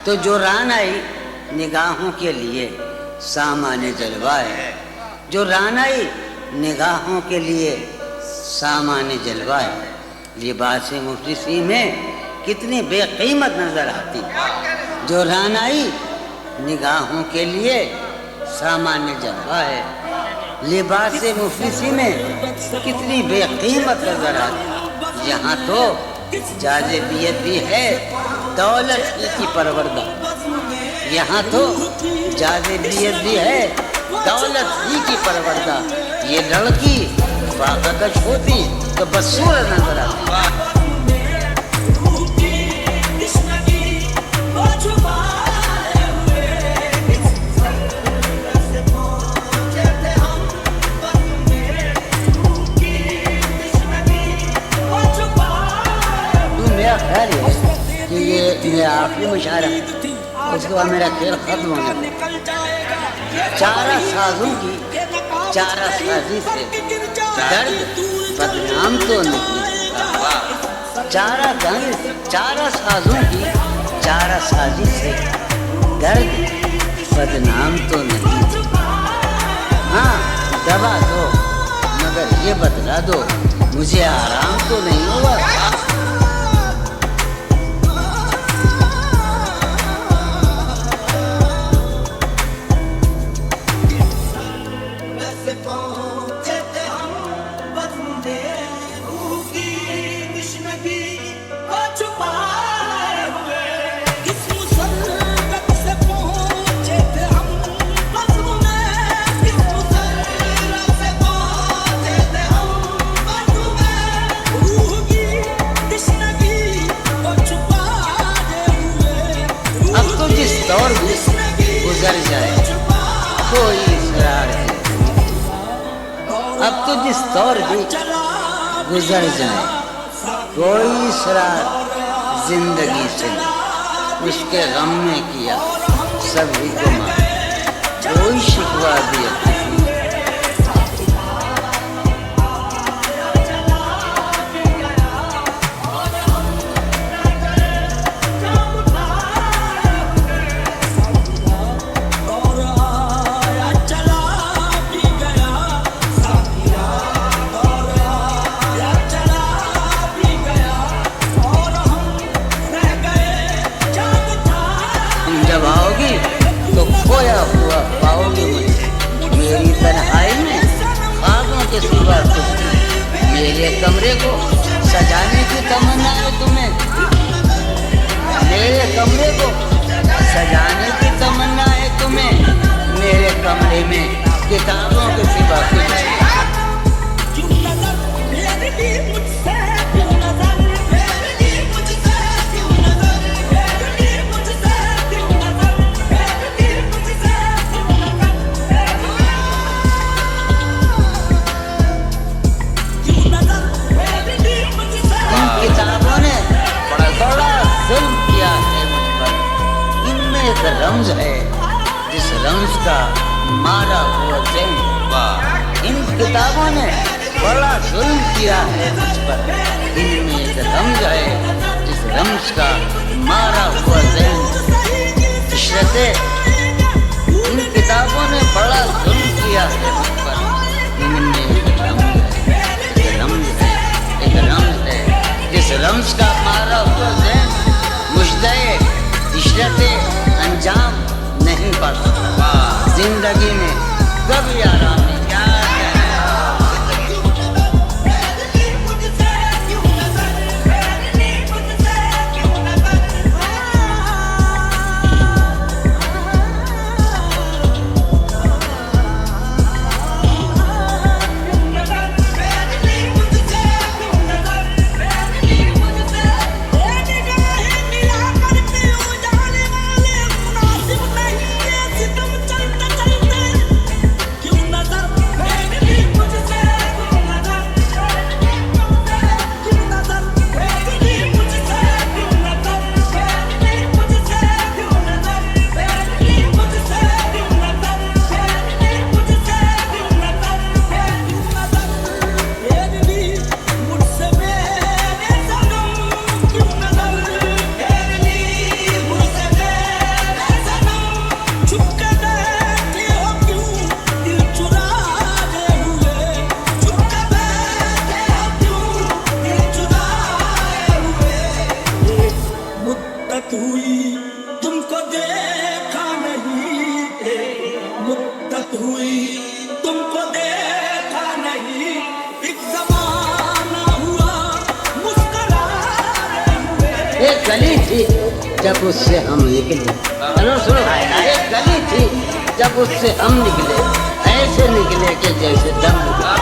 तो जो रान आई निगाहों के लिए सामान्य जलवा है, जो रान आई निगाहों के लिए सामान्य जलवा है। लिबास मुफलिसी में कितनी बेकीमत नजर आती, जो रान आई निगाहों के लिए सामान्य जलवा है। लिबास मुफलिसी में कितनी बेकीमत नजर आती। यहाँ तो जाज़िबियत भी है, दौलत ही की परवरदा। यहाँ तो जाज़िबियत भी है, दौलत ही की परवरदा। ये लड़की फाकश होती तो बदसूरत नजर आती। मेरा ख्याल है कि ये मेरा आखिरी मुशायरा, उसके बाद मेरा खेल खत्म होने लगा। चारा साजों की चारा साजी से दर्द बदनाम तो नहीं, चारा साजों की चारा साजी से दर्द बदनाम तो नहीं। हाँ दबा दो मगर ये बदला दो, मुझे आराम तो नहीं हुआ। दौर भी गुजर जाए कोई इसरार है, अब तो जिस दौर भी गुजर जाए कोई इसरार जिंदगी से उसके गम में किया सभी को मार, कोई शिकवा दिया। जब आओगी तो खोया हुआ पाओगे मुझे, मेरी तन्हाई में ख्वाबों के सिवा कुछ नहीं। मेरे कमरे को सजाने की तमन्ना है तुम्हें, मेरे कमरे को सजाने की तमन्ना है तुम्हें। मेरे कमरे में किताबों के सिवा कुछ नहीं। किताबों ने बड़ा जुल्म किया है मुझ पर, इनमें एक रम्ज है जिस रम्ज का मारा हुआ ज़हन। इन किताबों ने बड़ा जुल्म किया है मुझ पर, इनमें एक रम्ज है जिस रम्ज का मारा हुआ ज़हन। इशरते इन किताबों ने बड़ा जुल्म किया है मुझ पर, इनमें एक रम्ज है, एक रम्ज है जिस रम्ज का मारा हुआ ज़हन मुश्दे इशरते अंजाम नहीं पा सकता। जिंदगी में कभी आराम नहीं। क्यों नजर जब उससे हम निकले। सुनो सुनो, एक गली थी जब उससे हम निकले, ऐसे निकले कि जैसे दम निकला।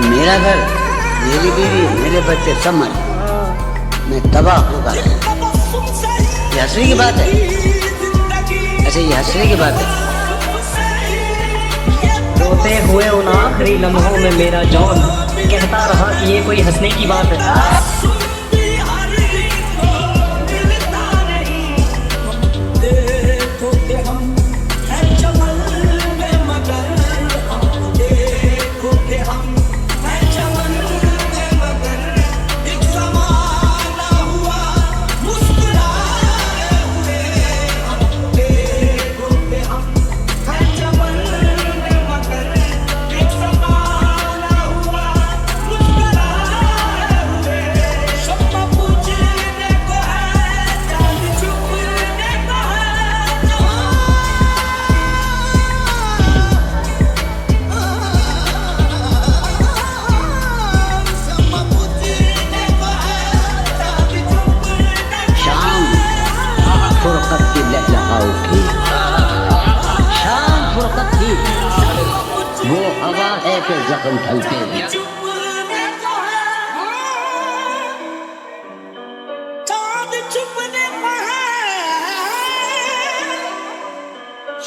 मेरा घर, मेरी बीवी, मेरे बच्चे सब मर, मैं तबाह होगा। ये हंसने की बात है? अच्छा, ये हंसने की बात है? रोते हुए उन आखिरी लम्हों में मेरा जॉन कहता रहा कि ये कोई हंसने की बात है। शाम फुरकत की वो हवा है कि जख्म ढलते हैं। चाँद छुपने को है,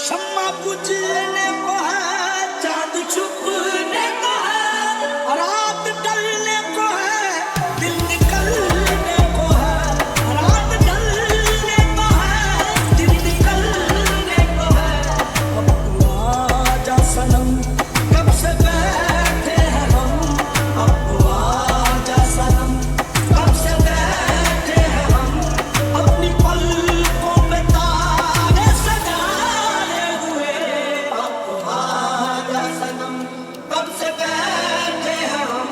शम्मा बुझने को है, चाँद छुपने को है, रात ढलने को है, दिल निकलने को है, रात ढलने को है, दिल निकलने को है। अब तू आजा सनम, कब से बैठे हैं हम, अब तू आजा सनम, कब से बैठे हैं हम, अपनी पलकों पे तारे सजाए हुए। अब तू आजा सनम, कब से बैठे हैं हम,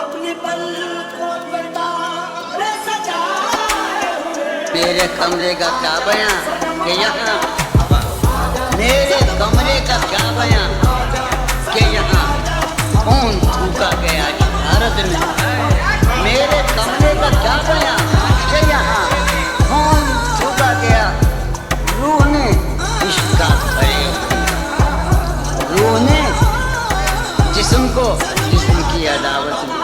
अपनी पलकों पे तारे सजाए हुए। मेरे कमरे का क्या बयां कि यहाँ, मेरे कमरे का क्या बयां कि यहाँ कौन थूका गया भारत में। मेरे कमरे का क्या बयां कि यहाँ कौन थूका गया। रूह ने इश्क का भरे, रूह ने जिस्म को जिस्म की अदावत में।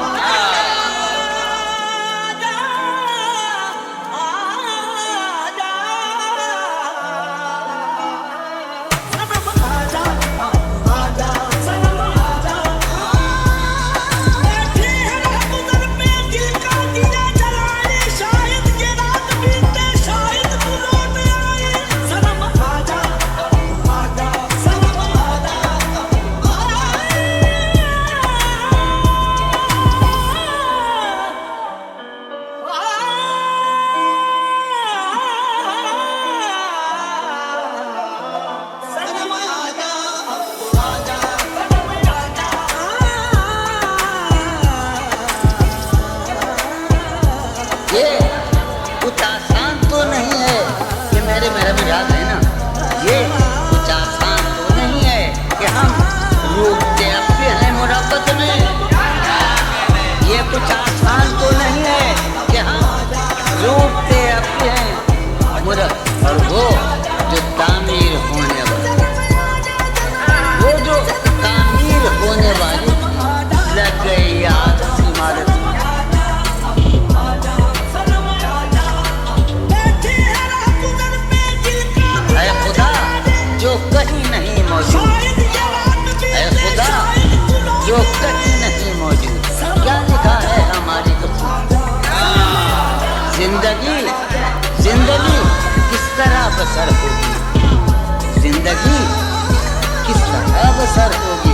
असर होगी,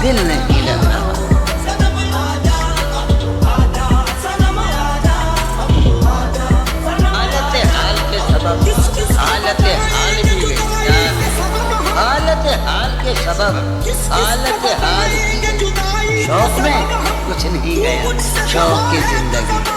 दिल नहीं लग रहा। हालत हाल के सबब हालत हाल भी गई, हालत हाल के सबब हालत हाल भी गई। शौक में कुछ नहीं गया, शौक की जिंदगी।